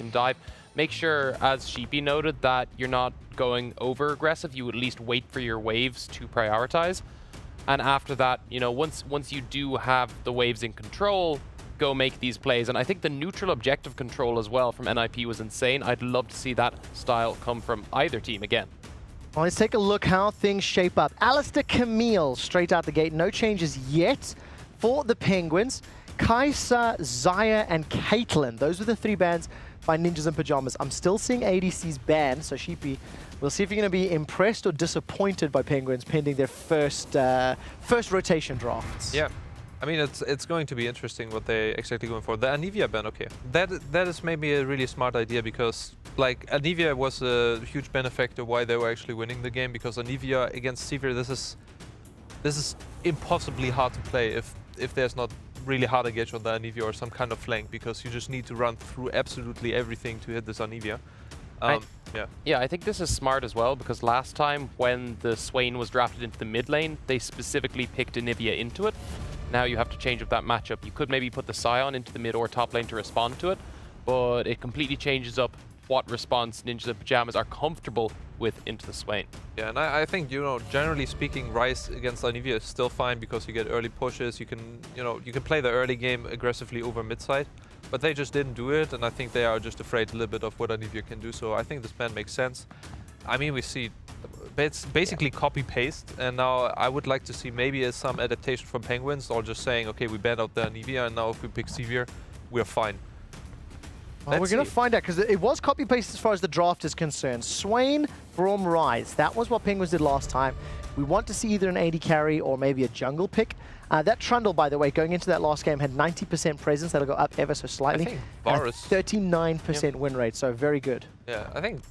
can dive. Make sure, as Sheepy noted, that you're not going over aggressive. You at least wait for your waves to prioritize. And after that, you know, once you do have the waves in control, go make these plays. And I think the neutral objective control as well from NIP was insane. I'd love to see that style come from either team again. Well, let's take a look how things shape up. Alistair Camille straight out the gate. No changes yet for the Penguins. Kaisa, Zaya, and Caitlyn. Those were the 3 bans by Ninjas in Pyjamas. I'm still seeing ADC's banned, so Sheepy, we'll see if you're going to be impressed or disappointed by Penguins pending their first rotation drafts. Yeah. I mean, it's going to be interesting what they exactly going for. The Anivia ban, okay. That is maybe a really smart idea because, like, Anivia was a huge benefactor why they were actually winning the game, because Anivia against Sivir, this is impossibly hard to play if there's not really hard engage on the Anivia or some kind of flank, because you just need to run through absolutely everything to hit this Anivia. Yeah, I think this is smart as well, because last time when the Swain was drafted into the mid lane, they specifically picked Anivia into it. Now you have to change up that matchup. You could maybe put the Scion into the mid or top lane to respond to it, but it completely changes up what response Ninjas in Pyjamas are comfortable with into the Swain. Yeah, and I think, you know, generally speaking, Ryze against Anivia is still fine because you get early pushes. You can, you know, you can play the early game aggressively over mid side, but they just didn't do it, and I think they are just afraid a little bit of what Anivia can do. So I think this ban makes sense. I mean, we see it's basically copy-paste, and now I would like to see maybe some adaptation from Penguins, or just saying, okay, we banned out the Anivia, and now if we pick Sivir, we're fine. Well, we're going to find out, because it was copy-paste as far as the draft is concerned. Swain, Braum, Ryze. That was what Penguins did last time. We want to see either an AD carry or maybe a jungle pick. That Trundle, by the way, going into that last game, had 90% presence. That'll go up ever so slightly. I think Varus. 39% win rate, so very good. Yeah, I think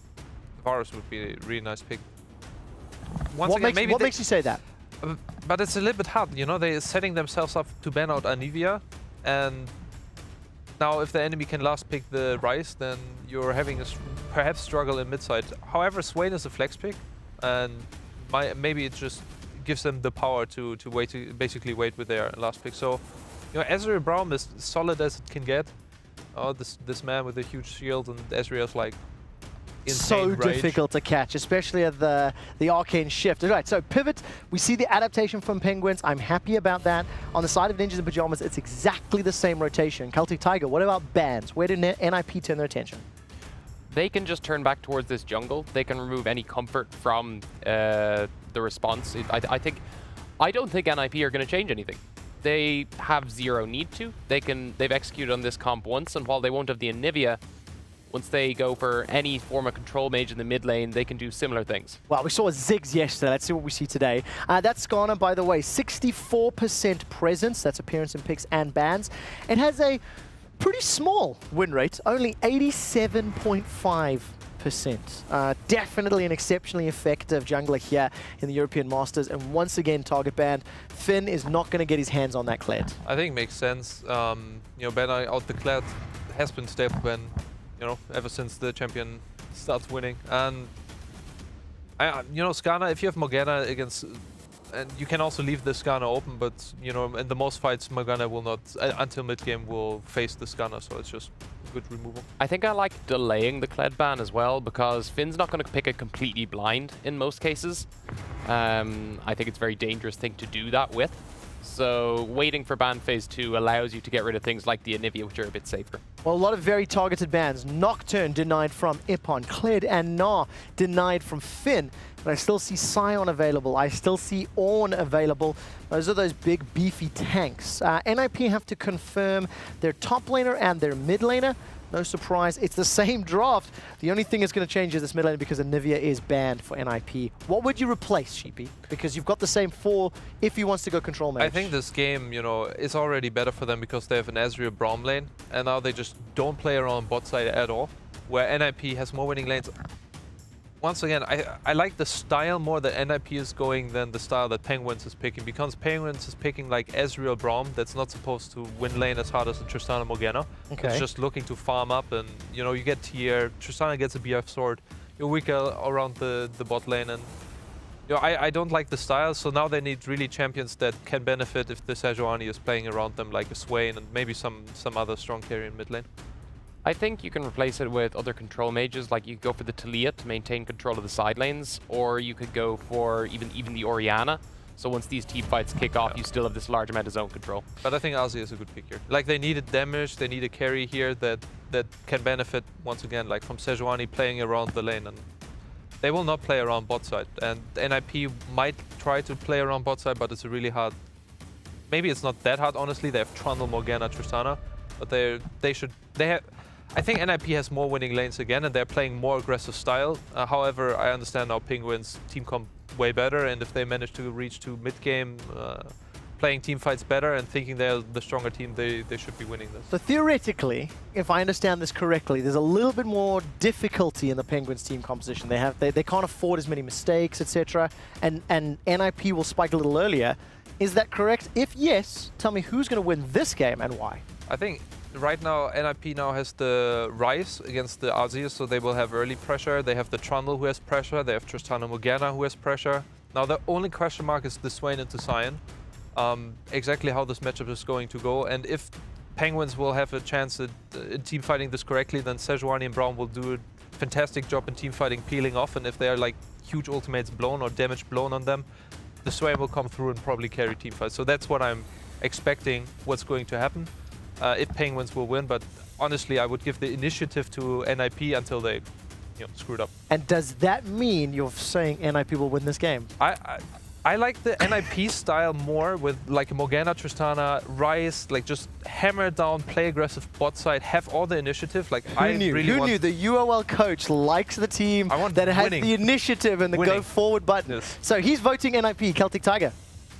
Varus would be a really nice pick. What makes you say that? But it's a little bit hard, you know, they're setting themselves up to ban out Anivia, and now if the enemy can last pick the Ryze, then you're having a perhaps struggle in mid side. However, Swain is a flex pick, and maybe it just gives them the power to basically wait with their last pick. So, you know, Ezreal Braum is solid as it can get. Oh, this man with a huge shield, and Ezreal's like so rage. Difficult to catch, especially at the arcane shift. All right, so pivot, we see the adaptation from Penguins. I'm happy about that. On the side of Ninjas in Pyjamas, it's exactly the same rotation. Celtic Tiger, what about bans? Where did NIP turn their attention? They can just turn back towards this jungle. They can remove any comfort from the response. I don't think NIP are going to change anything. They have zero need to. They've executed on this comp once, and while they won't have the Anivia, once they go for any form of control mage in the mid lane, they can do similar things. Well, we saw a Ziggs yesterday. Let's see what we see today. That's Skarner, by the way, 64% presence. That's appearance in picks and bans. It has a pretty small win rate, only 87.5%. Definitely an exceptionally effective jungler here in the European Masters. And once again, target banned. Finn is not going to get his hands on that Kled. I think it makes sense. You know, ban out the Kled has been stable ban, you know, ever since the champion starts winning. And you know, Skarner, if you have Morgana against, and you can also leave the Skarner open, but you know, in the most fights, Morgana will not until mid game will face the Skarner, so it's just good removal. I think I like delaying the Kled ban as well, because Finn's not going to pick it completely blind in most cases. I think it's a very dangerous thing to do that with. So waiting for ban phase 2 allows you to get rid of things like the Anivia, which are a bit safer. Well, a lot of very targeted bans. Nocturne denied from Ippon, Kled and Gnar denied from Finn. But I still see Scion available. I still see Ornn available. Those are those big, beefy tanks. NIP have to confirm their top laner and their mid laner. No surprise, it's the same draft. The only thing that's going to change is this mid lane because Anivia is banned for NIP. What would you replace, Sheepy? Because you've got the same 4 if he wants to go control mage. I think this game, you know, is already better for them because they have an Ezreal Braum lane, and now they just don't play around bot side at all, where NIP has more winning lanes. Once again, I like the style more that NIP is going than the style that Penguins is picking, because Penguins is picking like Ezreal Braum that's not supposed to win lane as hard as a Tristana Morgana. Okay. It's just looking to farm up, and you know, you get tier, Tristana gets a BF sword, you're weaker around the bot lane, and you know, I don't like the style, so now they need really champions that can benefit if the Sejuani is playing around them, like a Swain and maybe some other strong carry in mid lane. I think you can replace it with other control mages, like you could go for the Talia to maintain control of the side lanes, or you could go for even the Orianna. So once these team fights kick off, you still have this large amount of zone control. But I think Azir is a good pick here. Like, they needed damage, they need a carry here that can benefit, once again, like from Sejuani playing around the lane. And they will not play around bot side. And NIP might try to play around bot side, but it's a really hard... Maybe it's not that hard, honestly. They have Trundle, Morgana, Tristana. But I think NIP has more winning lanes again, and they're playing more aggressive style. However, I understand now Penguins team comp way better, and if they manage to reach to mid-game, playing team fights better and thinking they're the stronger team, they should be winning this. So theoretically, if I understand this correctly, there's a little bit more difficulty in the Penguins team composition. They can't afford as many mistakes, etc. And NIP will spike a little earlier. Is that correct? If yes, tell me who's going to win this game and why. I think right now NIP now has the Ryze against the Azir, so they will have early pressure. They have the Trundle who has pressure. They have Tristana Morgana who has pressure. Now the only question mark is the Swain into Sion. Exactly how this matchup is going to go, and if Penguins will have a chance at team fighting this correctly, then Sejuani and Braum will do a fantastic job in team fighting, peeling off, and if they are like huge ultimates blown or damage blown on them, the Swain will come through and probably carry team fight. So that's what I'm expecting what's going to happen. If Penguins will win, but honestly, I would give the initiative to NIP until they, screwed up. And does that mean you're saying NIP will win this game? I like the NIP style more with like Morgana, Tristana, Ryze, like just hammer down, play aggressive bot side, have all the initiative. Like Who knew the UOL coach likes the team that has the initiative and the go forward button. Yes. So he's voting NIP, Celtic Tiger.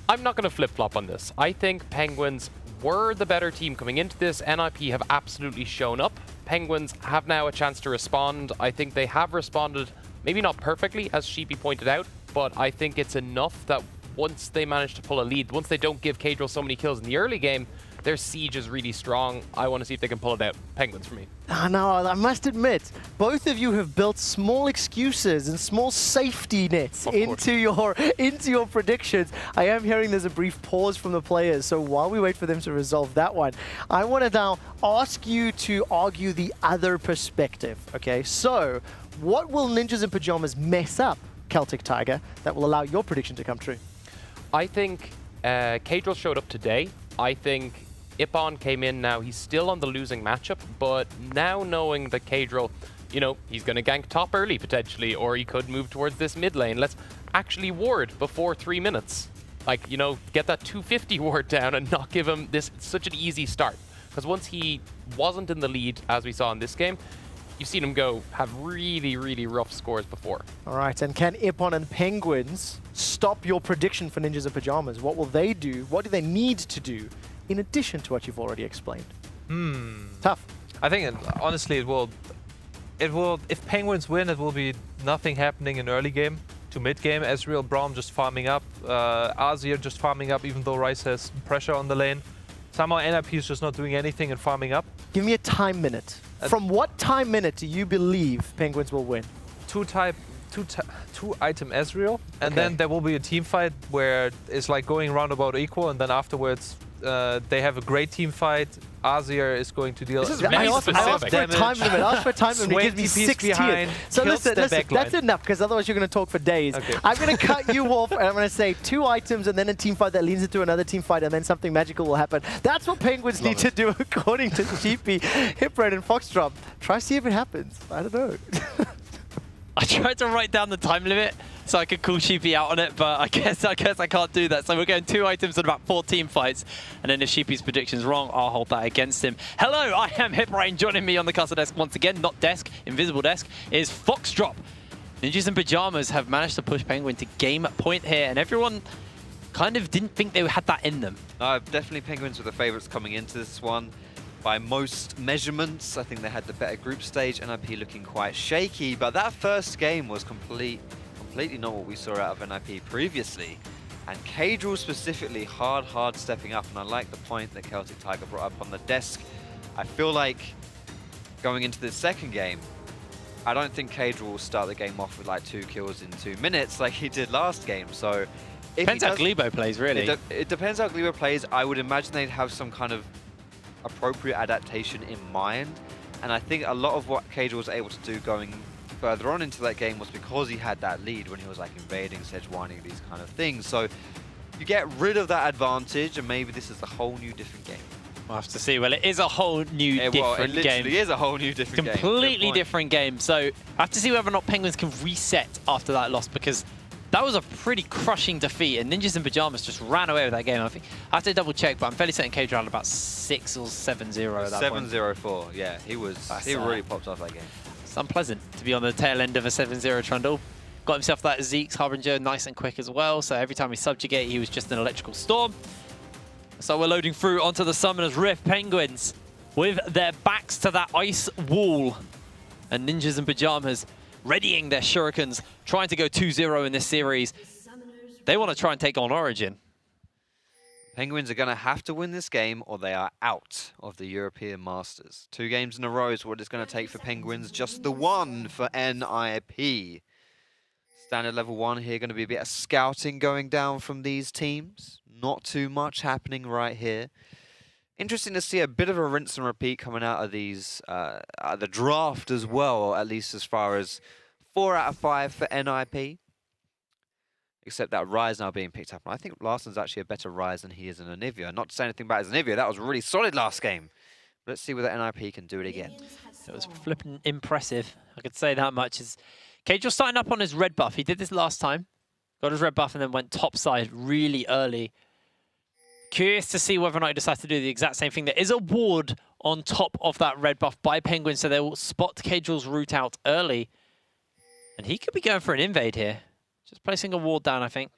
I'm not going to flip-flop on this. I think Penguins were the better team coming into this. NIP have absolutely shown up. Penguins have now a chance to respond. I think they have responded, maybe not perfectly, as Sheepy pointed out, but I think it's enough that once they manage to pull a lead, once they don't give Cadril so many kills in the early game, their siege is really strong. I want to see if they can pull it out. Penguins for me. No, I must admit, both of you have built small excuses and small safety nets into your predictions. I am hearing there's a brief pause from the players, so while we wait for them to resolve that one, I want to now ask you to argue the other perspective. Okay, so what will Ninjas in Pyjamas mess up, Celtic Tiger, that will allow your prediction to come true? I think Cadril showed up today. I think Ippon came in now. He's still on the losing matchup, but now knowing that Cadril, he's going to gank top early potentially, or he could move towards this mid lane. Let's actually ward before 3 minutes. Like, get that 250 ward down and not give him such an easy start. Because once he wasn't in the lead, as we saw in this game, you've seen him have really, really rough scores before. All right, and can Ippon and Penguins stop your prediction for Ninjas in Pyjamas? What will they do? What do they need to do in addition to what you've already explained? Tough. I think, honestly, it will, if Penguins win, it will be nothing happening in early game to mid game. Ezreal, Braum just farming up, Azir just farming up, even though Ryze has pressure on the lane. Somehow NIP is just not doing anything and farming up. Give me a time minute. From what time minute do you believe Penguins will win? Two item Ezreal, and then there will be a team fight where it's like going roundabout equal, and then afterwards they have a great team fight. Azir is going to deal. This is really specific. I asked for a time limit. I asked for a time limit. It gives me 6 tiers. So listen, that's enough, because otherwise you're going to talk for days. Okay. I'm going to cut you off, and I'm going to say 2 items, and then a team fight that leads into another team fight, and then something magical will happen. That's what Penguins need to do, according to Sheepy, Hipraid, and Foxdrop. Try see if it happens. I don't know. I tried to write down the time limit so I could call Sheepy out on it, but I guess I can't do that. So we're going 2 items and about 4 team fights, and then if Sheepy's prediction's wrong, I'll hold that against him. Hello, I am Hipraid. Joining me on the castle desk once again, not desk, invisible desk, is Foxdrop. Ninjas in Pyjamas have managed to push Penguin to game point here, and everyone kind of didn't think they had that in them. Definitely Penguins were the favourites coming into this one. By most measurements, I think they had the better group stage. NIP looking quite shaky, but that first game was completely not what we saw out of NIP previously. And Cadril specifically hard stepping up, and I like the point that Celtic Tiger brought up on the desk. I feel like going into the second game, I don't think Cadril will start the game off with like 2 kills in 2 minutes like he did last game. So depends how Glebo plays, really. It depends how Glebo plays. I would imagine they'd have some kind of appropriate adaptation in mind, And I think a lot of what Cage was able to do going further on into that game was because he had that lead when he was like invading, Sejuaning, these kind of things. So you get rid of that advantage, and maybe this is a whole new different game. We'll have to see. Well, it is a whole new different game. Well, it literally is a whole new different game. Completely different game. So I have to see whether or not Penguins can reset after that loss, because that was a pretty crushing defeat, and Ninjas in Pyjamas just ran away with that game. I think I have to double check, but I'm fairly certain Cage ran about 6 or 7-0 at that point. 7-0-4, yeah. He really popped off that game. It's unpleasant to be on the tail end of a 7-0 trundle. Got himself that Zeke's Harbinger nice and quick as well, so every time he subjugate, he was just an electrical storm. So we're loading through onto the Summoner's Rift. Penguins with their backs to that ice wall. And Ninjas in Pyjamas readying their shurikens, trying to go 2-0 in this series. They want to try and take on Origin. Penguins are going to have to win this game or they are out of the European Masters. 2 games in a row is what it's going to take for Penguins, just the 1 for NIP. Standard level 1 here, going to be a bit of scouting going down from these teams. Not too much happening right here. Interesting to see a bit of a rinse and repeat coming out of these, the draft as well, at least as far as 4 out of 5 for NIP. Except that Ryze now being picked up. And I think Larsen's actually a better Ryze than he is in Anivia. Not to say anything about his Anivia, that was really solid last game. But let's see whether NIP can do it again. It was flipping impressive. I could say that much. Cage was starting up on his red buff. He did this last time. Got his red buff and then went topside really early. Curious to see whether or not he decides to do the exact same thing. There is a ward on top of that red buff by Penguin, so they will spot Cagel's route out early. And he could be going for an invade here. Just placing a ward down, I think.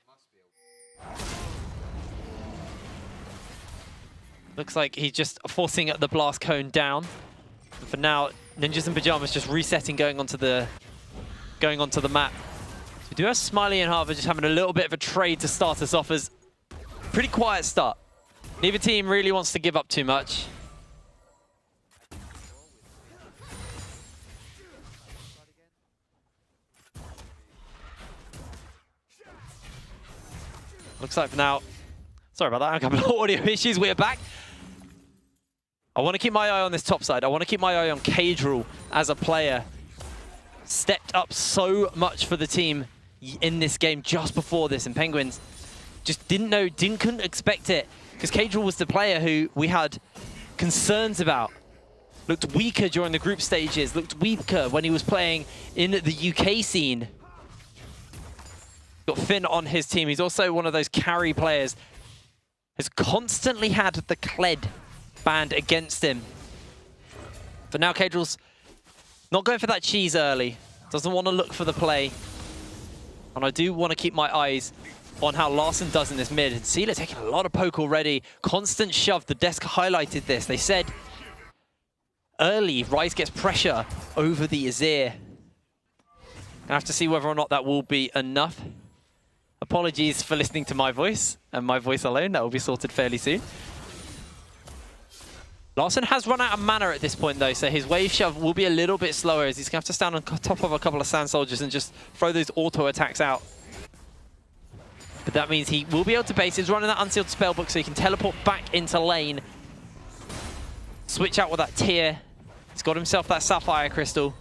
Looks like he's just forcing the blast cone down. And for now, Ninjas in Pyjamas just resetting, going onto the map. So we do have Smiley and Harvard just having a little bit of a trade to start us off as pretty quiet start. Neither team really wants to give up too much. Looks like for now, sorry about that, a couple of audio issues, we're back. I want to keep my eye on this top side. I want to keep my eye on Cage Rule as a player. Stepped up so much for the team in this game just before this, and Penguins just couldn't expect it, because Cage Rule was the player who we had concerns about. Looked weaker during the group stages, looked weaker when he was playing in the UK scene. Got Finn on his team. He's also one of those carry players. Has constantly had the Kled banned against him. But now Cage Rule's not going for that cheese early. Doesn't want to look for the play. And I do want to keep my eyes on how Larsen does in this mid. And Sealer taking a lot of poke already. Constant shove. The desk highlighted this. They said early, Ryze gets pressure over the Azir. I have to see whether or not that will be enough. Apologies for listening to my voice and my voice alone. That will be sorted fairly soon. Larsen has run out of mana at this point though, so his wave shove will be a little bit slower as he's going to have to stand on top of a couple of sand soldiers and just throw those auto attacks out. But that means he will be able to base. He's running that unsealed spellbook so he can teleport back into lane. Switch out with that tier. He's got himself that Sapphire Crystal.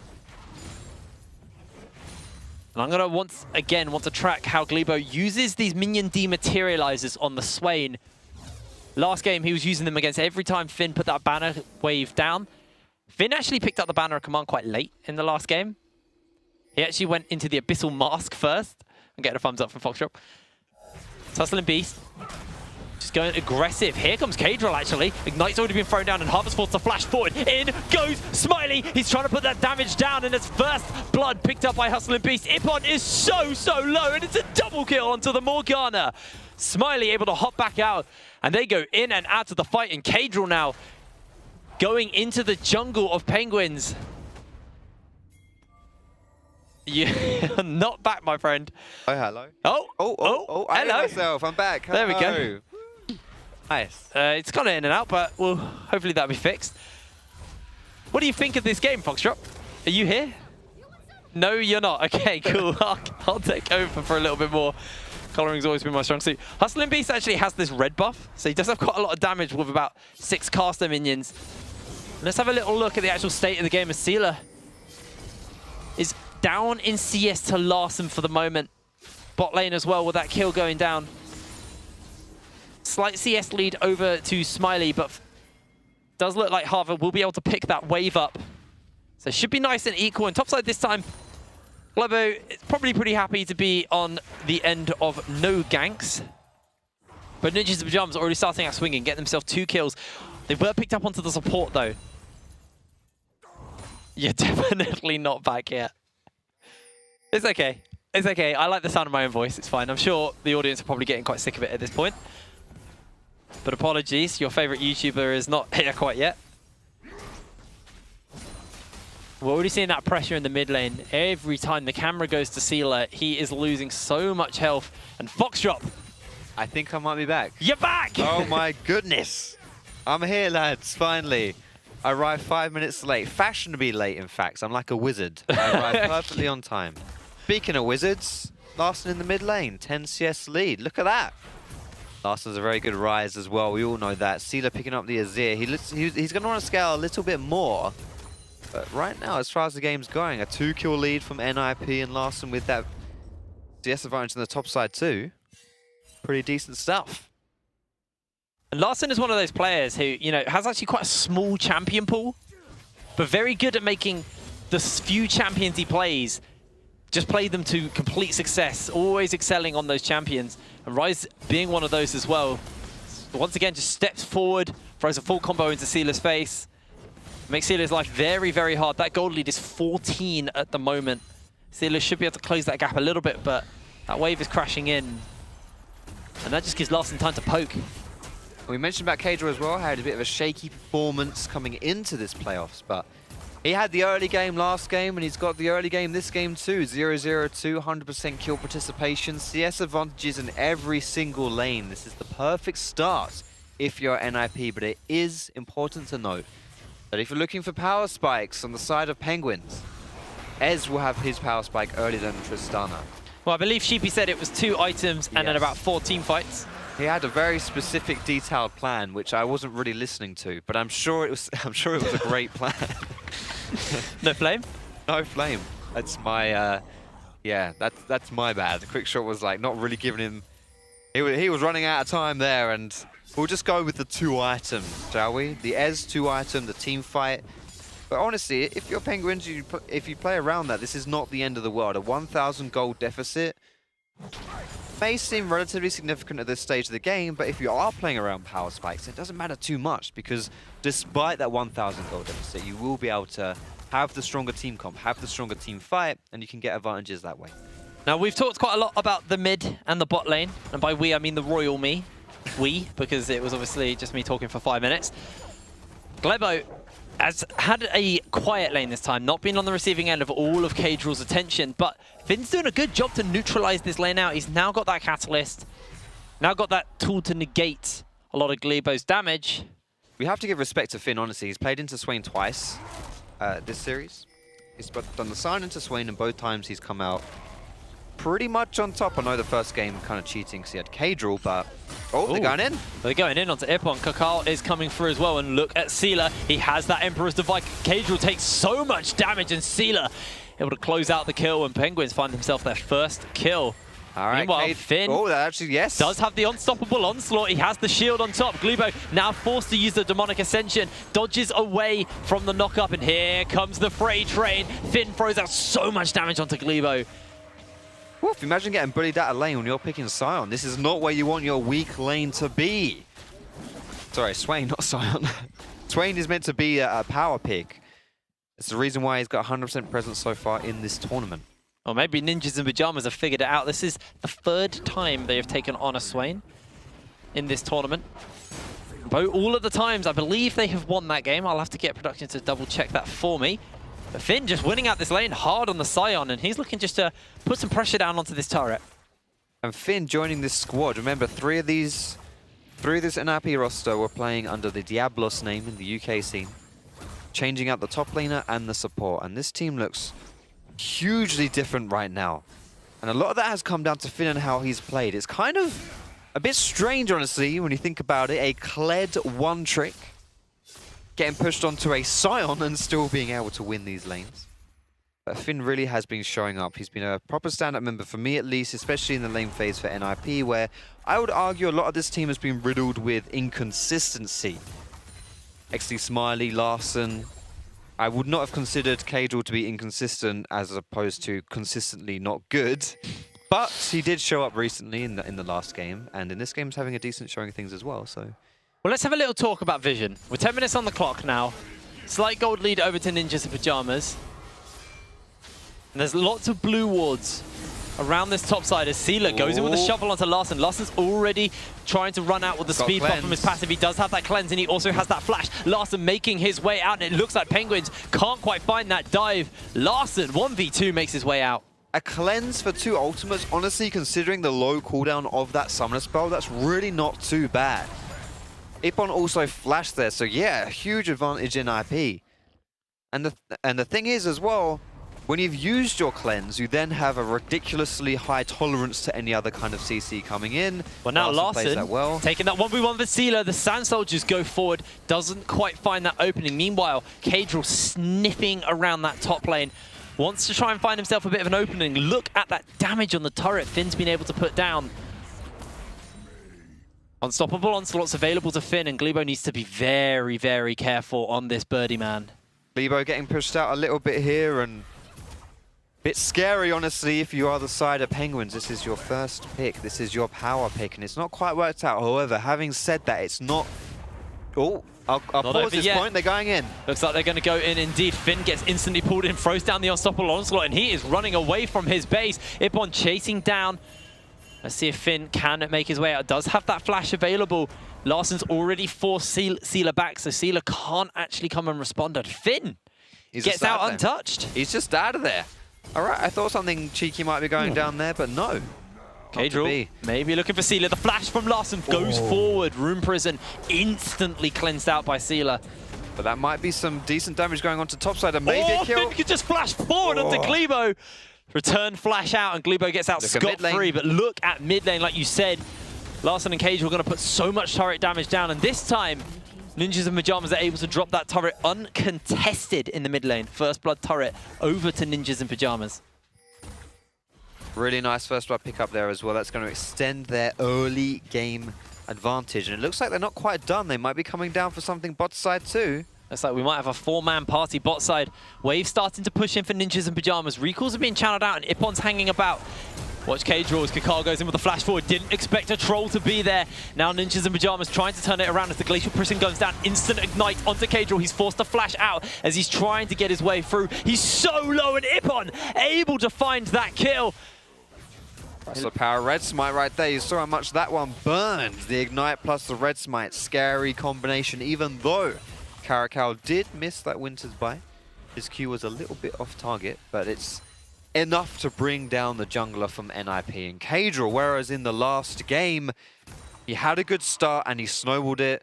And I'm going to once again want to track how Glebo uses these minion dematerializers on the Swain. Last game, he was using them against every time Finn put that banner wave down. Finn actually picked up the banner of command quite late in the last game. He actually went into the Abyssal Mask first. I'm getting a thumbs up from Foxdrop. Tussling Beast. Just going aggressive. Here comes Cage Rule actually. Ignite's already been thrown down and Harvest forced to flash forward. In goes Smiley. He's trying to put that damage down and it's first blood picked up by Hustling Beast. Ippon is so low and it's a double kill onto the Morgana. Smiley able to hop back out and they go in and out of the fight, and Cage Rule now going into the jungle of Penguins. You're not back, my friend. Oh, hello. Oh, I hello. myself. I'm back. Hello. There we go. Nice. It's kind of in and out, but well, hopefully that'll be fixed. What do you think of this game, Foxdrop? Are you here? No, you're not. Okay, cool. I'll take over for a little bit more. Coloring's always been my strong suit. Hustling Beast actually has this red buff, so he does have quite a lot of damage with about 6 caster minions. Let's have a little look at the actual state of the game as Sealer is down in CS to Larssen for the moment. Bot lane as well with that kill going down. Slight CS lead over to Smiley, but does look like Harvard will be able to pick that wave up. So it should be nice and equal. And topside this time, Globo is probably pretty happy to be on the end of no ganks. But Ninjas and Pyjamas already starting out swinging, getting themselves 2 kills. They were picked up onto the support though. You're definitely not back yet. It's okay. It's okay. I like the sound of my own voice. It's fine. I'm sure the audience are probably getting quite sick of it at this point. But apologies, your favorite YouTuber is not here quite yet. We're already seeing that pressure in the mid lane. Every time the camera goes to Sealer, he is losing so much health. And Foxdrop. I think I might be back. You're back! Oh my goodness. I'm here, lads, finally. I arrived 5 minutes late. Fashionably late, in fact. I'm like a wizard. I arrived perfectly on time. Speaking of wizards, Larssen in the mid lane. 10 CS lead. Look at that. Larssen's a very good rise as well. We all know that. Sealer picking up the Azir. He's going to want to scale a little bit more. But right now, as far as the game's going, a 2-kill lead from NIP and Larssen with that CS advantage on the top side too. Pretty decent stuff. And Larssen is one of those players who, you know, has actually quite a small champion pool, but very good at making the few champions he plays, just play them to complete success, always excelling on those champions. And Ryze being one of those as well. Once again, just steps forward, throws a full combo into Sealer's face. Makes Sealer's life very, very hard. That gold lead is 14 at the moment. Sealer should be able to close that gap a little bit, but that wave is crashing in. And that just gives Larssen time to poke. We mentioned about Kadra as well, had a bit of a shaky performance coming into this playoffs, but he had the early game last game, and he's got the early game this game too. 0-0-2, 100% kill participation, CS advantages in every single lane. This is the perfect start if you're NIP, but it is important to note that if you're looking for power spikes on the side of Penguins, Ez will have his power spike earlier than Tristana. Well, I believe Sheepy said it was 2 items and then about 4 team fights. He had a very specific, detailed plan, which I wasn't really listening to, but I'm sure it was a great plan. No flame? No flame. That's my, yeah, that's my bad. The quick shot was like not really giving him. He was running out of time there, and we'll just go with the 2 items, shall we? The Ez 2 item, the team fight. But honestly, if you're Penguins, if you play around that, this is not the end of the world. A 1,000 gold deficit may seem relatively significant at this stage of the game, but if you are playing around power spikes, it doesn't matter too much, because despite that 1,000 gold deficit, you will be able to have the stronger team comp, have the stronger team fight, and you can get advantages that way. Now, we've talked quite a lot about the mid and the bot lane, and by we, I mean the royal me. We, because it was obviously just me talking for 5 minutes. Glebo has had a quiet lane this time, not been on the receiving end of all of Cadral's attention, but Finn's doing a good job to neutralize this lane out. He's now got that catalyst, now got that tool to negate a lot of Glebo's damage. We have to give respect to Finn, honestly. He's played into Swain twice this series. He's done the sign into Swain, and both times he's come out pretty much on top. I know the first game kind of cheating because he had Kadral, but they're going in. They're going in onto Ippon. Kakal is coming through as well, and look at Sealer. He has that Emperor's Device. Kadral takes so much damage, and Sealer able to close out the kill, and Penguins find themselves their first kill. All right, meanwhile, Finn that actually, yes, does have the unstoppable onslaught. He has the shield on top. Glebo now forced to use the demonic ascension, dodges away from the knock-up, and here comes the freight train. Finn throws out so much damage onto Glebo. Woof, imagine getting bullied out of lane when you're picking Sion. This is not where you want your weak lane to be. Sorry, Swain, not Sion. Swain is meant to be a power pick. It's the reason why he's got 100% presence so far in this tournament. Or maybe Ninjas and Pyjamas have figured it out. This is the 3rd time they have taken on a Swain in this tournament. But all of the times, I believe they have won that game. I'll have to get production to double check that for me. But Finn just winning out this lane hard on the Sion, and he's looking just to put some pressure down onto this turret. And Finn joining this squad. Remember, three of this NRP roster were playing under the Diablos name in the UK scene, changing out the top laner and the support. And this team looks hugely different right now. And a lot of that has come down to Finn and how he's played. It's kind of a bit strange, honestly, when you think about it. A Kled one trick getting pushed onto a Scion and still being able to win these lanes. But Finn really has been showing up. He's been a proper stand-up member, for me at least, especially in the lane phase for NIP, where I would argue a lot of this team has been riddled with inconsistency. XD Smiley, Larson. I would not have considered Cadrel to be inconsistent as opposed to consistently not good. But he did show up recently in the last game, and in this game he's having a decent showing of things as well. So, well, let's have a little talk about Vision. We're 10 minutes on the clock now. Slight gold lead over to Ninjas and Pyjamas. And there's lots of blue wards around this top side as Sealer goes in with a shovel onto Larson. Larson's already trying to run out with the speed bump from his passive. He does have that cleanse and he also has that flash. Larson making his way out, and it looks like Penguins can't quite find that dive. Larson, 1v2, makes his way out. a cleanse for 2 ultimates, honestly, considering the low cooldown of that summoner spell, that's really not too bad. Ippon also flashed there, so yeah, huge advantage in IP. And the thing is as well, when you've used your cleanse, you then have a ridiculously high tolerance to any other kind of CC coming in. Well, now Larson plays that well. Taking that 1v1 for Sealer, the Sand Soldiers go forward, doesn't quite find that opening. Meanwhile, Cadrel sniffing around that top lane, wants to try and find himself a bit of an opening. Look at that damage on the turret Finn's been able to put down. Unstoppable onslaughts available to Finn, and Glebo needs to be very, very careful on this birdie man. Glebo getting pushed out a little bit here, and bit scary, honestly, if you are the side of Penguins. This is your first pick. This is your power pick, and it's not quite worked out. However, having said that, it's not... Oh, I'll pause this point. They're going in. Looks like they're going to go in indeed. Finn gets instantly pulled in, throws down the unstoppable onslaught, and he is running away from his base. Ippon chasing down. Let's see if Finn can make his way out. Does have that flash available. Larson's already forced Sealer back, so Sealer can't actually come and respond. And Finn gets out untouched. He's just out of there. All right, I thought something cheeky might be going down there, but no. Cadrel maybe looking for Sealer. The flash from Larson goes forward. Room Prison instantly cleansed out by Sealer. But that might be some decent damage going on to topside, and maybe a kill. Finn could just flash forward onto Glebo. Return flash out, and Glebo gets out scot-free. But look at mid lane, like you said. Larson and Cage were going to put so much turret damage down, and this time, Ninjas and Pyjamas are able to drop that turret uncontested in the mid lane. First blood turret over to Ninjas and Pyjamas. Really nice first blood pick up there as well. That's going to extend their early game advantage. And it looks like they're not quite done. They might be coming down for something bot side too. Looks like we might have a 4-man party bot side. Wave starting to push in for Ninjas and Pyjamas. Recalls are being channeled out, and Ippon's hanging about. Watch Cadrel as Kakar goes in with a flash forward. Didn't expect a troll to be there. Now Ninjas and Pyjamas trying to turn it around as the Glacial Prison goes down. Instant ignite onto Cadrel. He's forced to flash out as he's trying to get his way through. He's so low, and Ippon able to find that kill. That's the power Red Smite right there. You saw how much that one burned. The Ignite plus the Red Smite. Scary combination, even though Caracal did miss that Winter's Bite. His Q was a little bit off target, but it's enough to bring down the jungler from NIP and Cadrel, whereas in the last game, he had a good start and he snowballed it.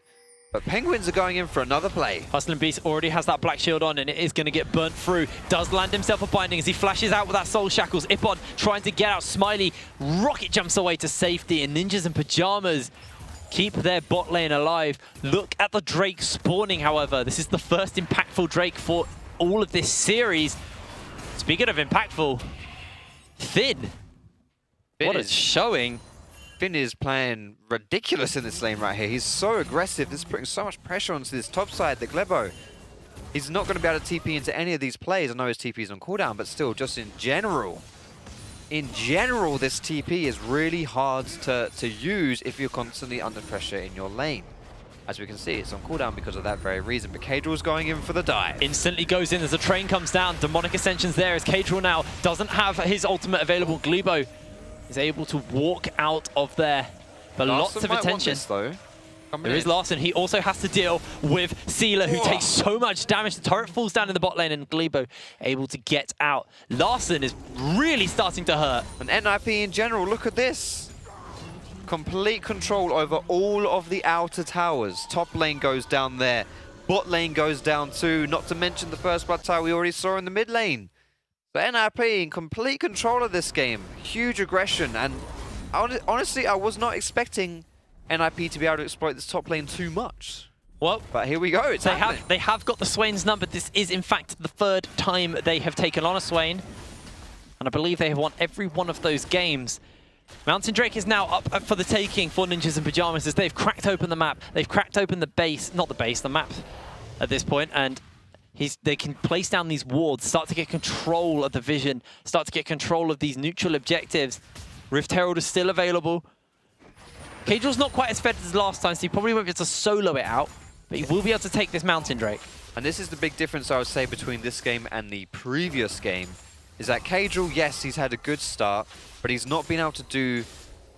But Penguins are going in for another play. Hustling Beast already has that black shield on, and it is going to get burnt through. Does land himself a binding as he flashes out with that Soul Shackles. Ippon trying to get out. Smiley rocket jumps away to safety, and Ninjas and Pyjamas keep their bot lane alive. Look at the Drake spawning, however. This is the first impactful Drake for all of this series. Speaking of impactful, Finn. What a showing. Finn is playing ridiculous in this lane right here. He's so aggressive. This is putting so much pressure onto this top side that Glebo, he's not going to be able to TP into any of these plays. I know his TP is on cooldown, but still, just in general, this TP is really hard to use if you're constantly under pressure in your lane. As we can see, it's on cooldown because of that very reason. But Cadrel's going in for the dive. Instantly goes in as the train comes down. Demonic Ascension's there as Cadrel now doesn't have his ultimate available. Glebo is able to walk out of there. But Larson lots of attention. Though. There is Larson. He also has to deal with Sealer, who takes so much damage. The turret falls down in the bot lane, and Glebo able to get out. Larson is really starting to hurt. And NIP in general, look at this. Complete control over all of the outer towers. Top lane goes down there. Bot lane goes down too. Not to mention the first blood tower we already saw in the mid lane. So NIP in complete control of this game. Huge aggression. And honestly, I was not expecting NIP to be able to exploit this top lane too much. Well, But here we go, it's happening. they have got the Swain's number. This is, in fact, the 3rd time they have taken on a Swain. And I believe they have won every one of those games. Mountain Drake is now up for the taking for Ninjas in Pyjamas as they've cracked open the map. They've cracked open the base, not the base, the map at this point, and they can place down these wards, start to get control of the vision, start to get control of these neutral objectives. Rift Herald is still available. Caedrel's not quite as fed as last time, so he probably won't be able to solo it out, but he will be able to take this Mountain Drake. And this is the big difference, I would say, between this game and the previous game, is that Caedrel, yes, he's had a good start, but he's not been able to do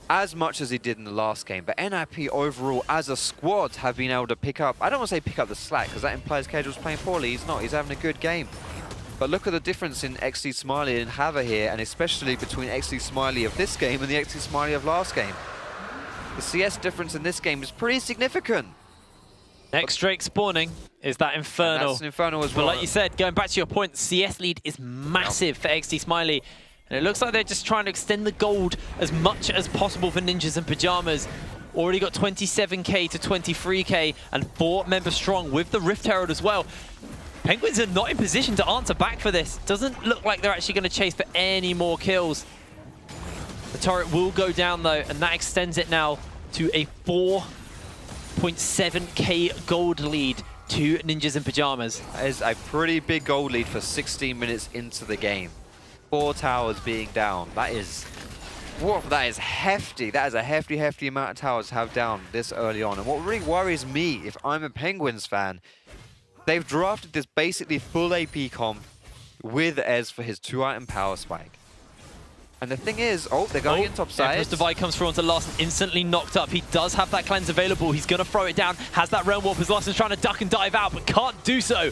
as much as he did in the last game. But NIP overall, as a squad, have been able to pick up, I don't want to say pick up the slack, because that implies Caedrel's playing poorly. He's not, he's having a good game. But look at the difference in XD Smiley and Hava here, and especially between XD Smiley of this game and the XD Smiley of last game. The CS difference in this game is pretty significant. Next Drake spawning is that Infernal. And that's an Infernal as well. But like you said, going back to your point, CS lead is massive for XD Smiley. And it looks like they're just trying to extend the gold as much as possible for Ninjas in Pyjamas. Already got 27k to 23k and 4 members strong with the Rift Herald as well. Penguins are not in position to answer back for this. Doesn't look like they're actually going to chase for any more kills. The turret will go down though, and that extends it now to a 4.7k gold lead to Ninjas in Pyjamas. That is a pretty big gold lead for 16 minutes into the game. 4 towers being down. That is, whoa, that is hefty. That is a hefty, hefty amount of towers to have down this early on. And what really worries me, if I'm a Penguins fan, they've drafted this basically full AP comp with Ez for his 2-item power spike. And the thing is, oh, they're going in top side. Emperor's Divide comes through onto Larson, instantly knocked up. He does have that cleanse available. He's going to throw it down. Has that Realm Warp as Larson's trying to duck and dive out, but can't do so.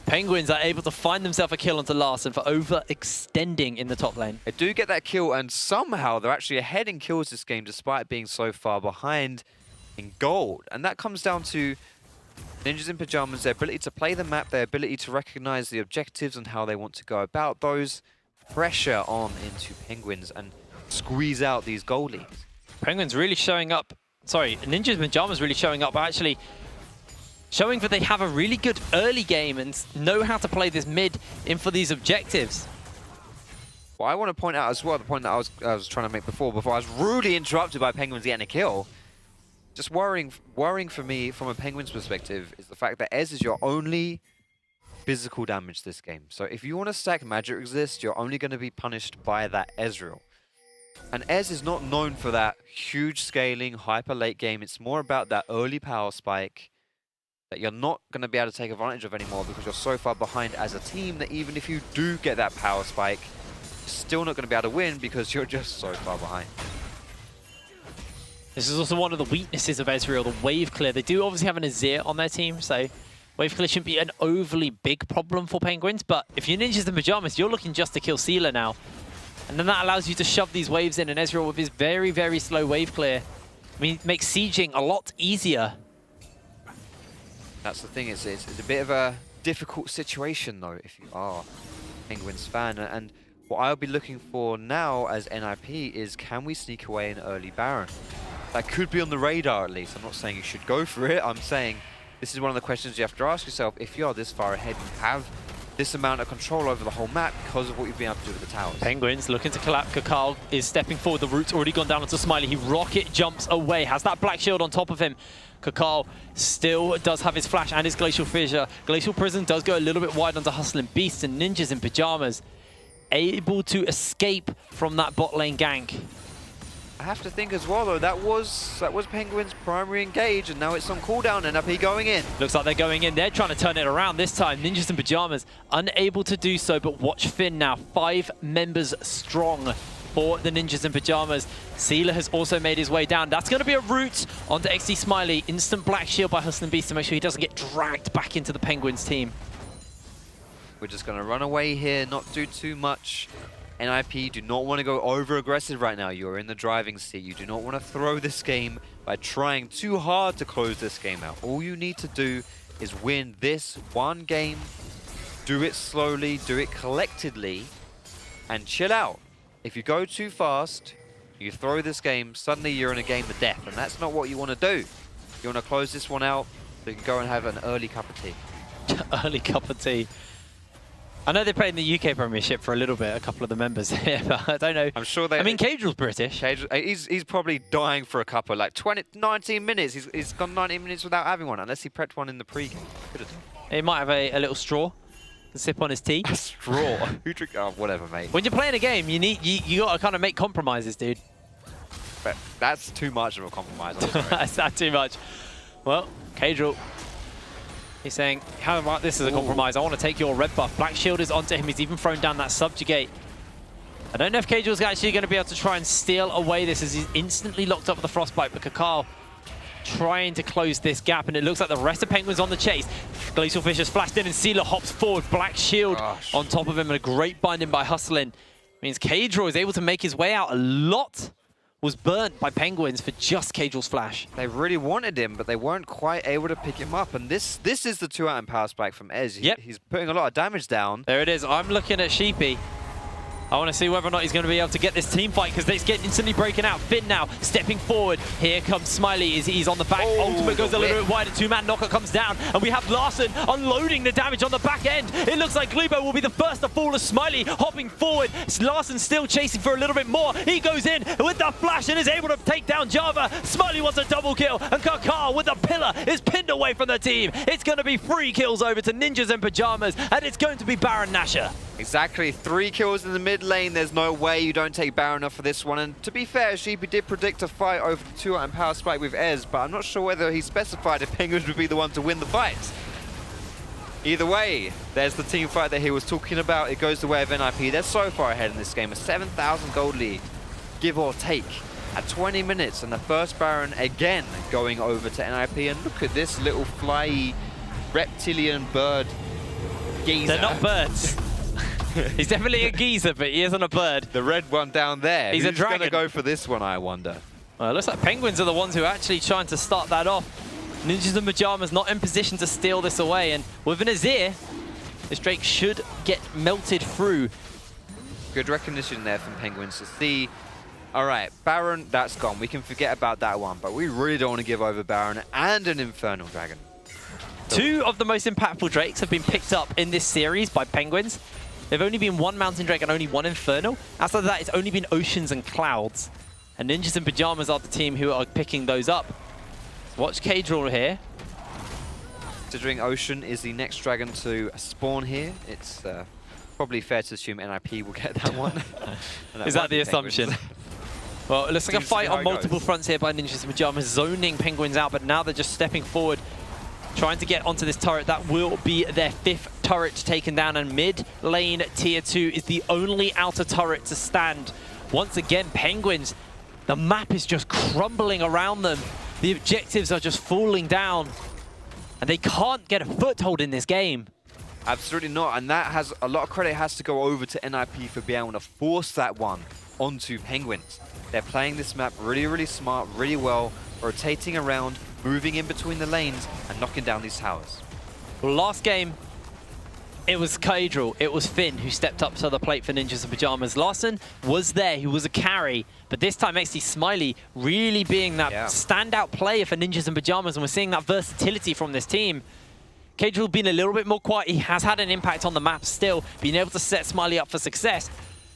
Penguins are able to find themselves a kill onto Larson for overextending in the top lane. They do get that kill, and somehow they're actually ahead in kills this game despite being so far behind in gold. And that comes down to Ninjas in Pyjamas, their ability to play the map, their ability to recognize the objectives and how they want to go about those. Pressure on into Penguins and squeeze out these goal leads. Penguins really showing up. Sorry, Ninjas in Pyjamas really showing up, actually showing that they have a really good early game and know how to play this mid in for these objectives. Well, I want to point out as well the point that I was trying to make before I was rudely interrupted by Penguins getting a kill. Just worrying for me from a Penguins perspective is the fact that Ez is your only physical damage this game. So if you want to stack Magic Resist, you're only going to be punished by that Ezreal. And Ez is not known for that huge scaling, hyper late game. It's more about that early power spike that you're not going to be able to take advantage of anymore because you're so far behind as a team that even if you do get that power spike, you're still not going to be able to win because you're just so far behind. This is also one of the weaknesses of Ezreal, the wave clear. They do obviously have an Azir on their team, so wave clear shouldn't be an overly big problem for Penguins, but if you're Ninjas in Pyjamas, you're looking just to kill Sealer now. And then that allows you to shove these waves in, and Ezreal with his very, very slow wave clear, I mean, makes sieging a lot easier. That's the thing, it's a bit of a difficult situation though if you are a Penguins fan. And what I'll be looking for now as NIP is, can we sneak away an early Baron? That could be on the radar at least. I'm not saying you should go for it, I'm saying this is one of the questions you have to ask yourself if you're this far ahead and have this amount of control over the whole map because of what you've been able to do with the towers. Penguins looking to collapse. Kakal is stepping forward. The root's already gone down onto Smiley. He rocket jumps away. Has that black shield on top of him. Kakal still does have his flash and his Glacial Fissure. Glacial Prison does go a little bit wide onto Hustling Beast, and Ninjas in Pyjamas able to escape from that bot lane gank. I have to think as well though, that was Penguins' primary engage, and now it's on cooldown and NIP going in. Looks like they're going in. They're trying to turn it around this time. Ninjas in Pyjamas unable to do so, but watch Finn now. 5 members strong for the Ninjas in Pyjamas. Sealer has also made his way down. That's going to be a route onto XD Smiley. Instant black shield by Hustling Beast to make sure he doesn't get dragged back into the Penguins team. We're just going to run away here, not do too much. NIP do not want to go over-aggressive right now. You're in the driving seat. You do not want to throw this game by trying too hard to close this game out. All you need to do is win this one game, do it slowly, do it collectedly, and chill out. If you go too fast, you throw this game, suddenly you're in a game of death, and that's not what you want to do. You want to close this one out So you can go and have an early cup of tea. Early cup of tea. I know they played in the UK Premiership for a little bit, a couple of the members here, but I don't know. I'm sure they... I mean, Cagel's British. He's probably dying for a couple, like 19 minutes. He's gone 19 minutes without having one, unless he prepped one in the pre-game. Could have done. He might have a little straw to sip on his tea. A straw? Who drink? Oh, whatever, mate. When you're playing a game, you got to kind of make compromises, dude. But that's too much of a compromise. I'm sorry. That's not too much. Well, Cagel, he's saying, how about this as a compromise? I want to take your red buff. Black Shield is onto him. He's even thrown down that Subjugate. I don't know if Cagel's actually going to be able to try and steal away this as he's instantly locked up with the Frostbite, but Kakal trying to close this gap, and it looks like the rest of Penguins on the chase. Glacial Fish has flashed in, and Sealer hops forward. Black Shield on top of him, and a great binding by Hustlin. Means Cagel is able to make his way out. A lot was burnt by Penguins for just Cagel's flash. They really wanted him, but they weren't quite able to pick him up. And this is the 2-item power spike from Ez. He's putting a lot of damage down. There it is. I'm looking at Sheepy. I want to see whether or not he's going to be able to get this team fight, because it's getting instantly breaking out. Finn now stepping forward. Here comes Smiley. He's on the back. Ultimate goes a little bit wider. Two-man knocker comes down. And we have Larson unloading the damage on the back end. It looks like Glubo will be the first to fall as Smiley hopping forward. Larson still chasing for a little bit more. He goes in with the flash and is able to take down Java. Smiley wants a double kill. And Kakar with the pillar is pinned away from the team. It's going to be 3 kills over to Ninjas in Pyjamas. And it's going to be Baron Nashor. Exactly, 3 kills in the mid lane. There's no way you don't take Baron off for this one. And to be fair, Sheepy did predict a fight over the 2-item power spike with Ez, but I'm not sure whether he specified if Penguins would be the one to win the fight. Either way, there's the team fight that he was talking about. It goes the way of NIP. They're so far ahead in this game, a 7,000 gold lead, give or take, at 20 minutes. And the first Baron again going over to NIP. And look at this little flyy reptilian bird geezer. They're not birds. He's definitely a geezer, but he isn't a bird. The red one down there. He's a dragon. Who's going to go for this one, I wonder? Well, it looks like Penguins are the ones who are actually trying to start that off. Ninjas in Pyjamas not in position to steal this away, and with an Azir, this Drake should get melted through. Good recognition there from Penguins to see. All right, Baron, that's gone. We can forget about that one, but we really don't want to give over Baron and an Infernal Dragon. 2 of the most impactful Drakes have been picked up in this series by Penguins. They've only been 1 Mountain Drake and only 1 Infernal. Outside of that, it's only been Oceans and Clouds. And Ninjas in Pyjamas are the team who are picking those up. Watch Cagel here. Considering Ocean is the next dragon to spawn here, it's probably fair to assume NIP will get that one. Is that the assumption? Well, it looks like a fight on multiple fronts here by Ninjas in Pyjamas, zoning Penguins out, but now they're just stepping forward, trying to get onto this turret. That will be their 5th turret taken down, and mid lane tier 2 is the only outer turret to stand. Once again, Penguins, the map is just crumbling around them. The objectives are just falling down, and they can't get a foothold in this game. Absolutely not, and that has a lot of credit has to go over to NIP for being able to force that one onto Penguins. They're playing this map really, really smart, really well, rotating around, moving in between the lanes, and knocking down these towers. Well, last game, it was Cagel, it was Finn who stepped up to the plate for Ninjas in Pyjamas. Larson was there, he was a carry, but this time XD Smiley really being that standout player for Ninjas in Pyjamas, and we're seeing that versatility from this team. Cagel being a little bit more quiet, he has had an impact on the map still, being able to set Smiley up for success.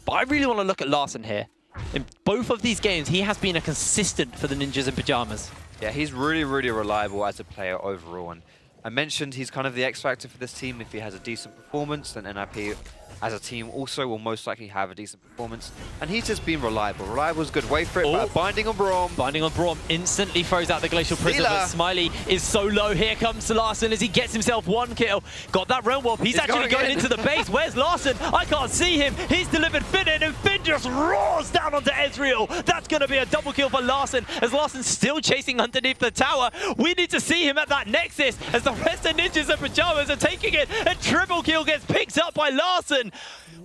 But I really want to look at Larson here. In both of these games, he has been a consistent for the Ninjas in Pyjamas. Yeah, he's really, really reliable as a player overall. And I mentioned he's kind of the X factor for this team. If he has a decent performance, then NIP as a team also will most likely have a decent performance. And he's just been reliable. Reliable is good. Wait for it, but binding on Braum. Binding on Braum instantly throws out the Glacial Prism, but Smiley is so low. Here comes Larson as he gets himself 1 kill. Got that Realm Warp. He's actually going into the base. Where's Larson? I can't see him. He's delivered Finn in, and Finn just roars down onto Ezreal. That's going to be a double kill for Larson, as Larson's still chasing underneath the tower. We need to see him at that Nexus, as the rest of Ninjas in Pyjamas are taking it. A triple kill gets picked up by Larson.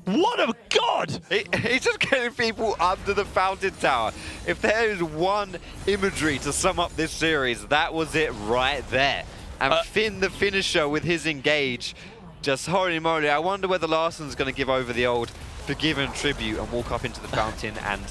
What a god! He's just getting people under the Fountain Tower. If there is one imagery to sum up this series, that was it right there. And Finn, the finisher, with his engage, just holy moly. I wonder whether Larson's going to give over the old forgiven tribute and walk up into the fountain and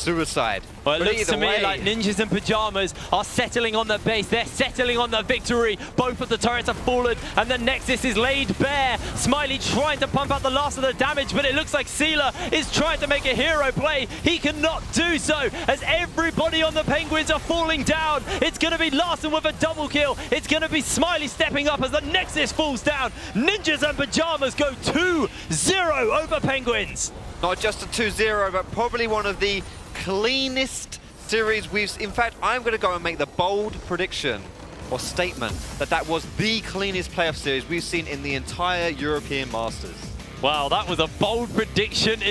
suicide. Well, it But looks either to me way- like Ninjas and Pyjamas are settling on the base. They're settling on the victory. Both of the turrets have fallen, and the Nexus is laid bare. Smiley trying to pump out the last of the damage, but it looks like Sealer is trying to make a hero play. He cannot do so, as everybody on the Penguins are falling down. It's going to be Larson with a double kill. It's going to be Smiley stepping up as the Nexus falls down. Ninjas and Pyjamas go 2-0 over Penguins. Not just a 2-0, but probably one of the cleanest series we've... In fact, I'm going to go and make the bold prediction or statement that that was the cleanest playoff series we've seen in the entire European Masters. Wow, that was a bold prediction.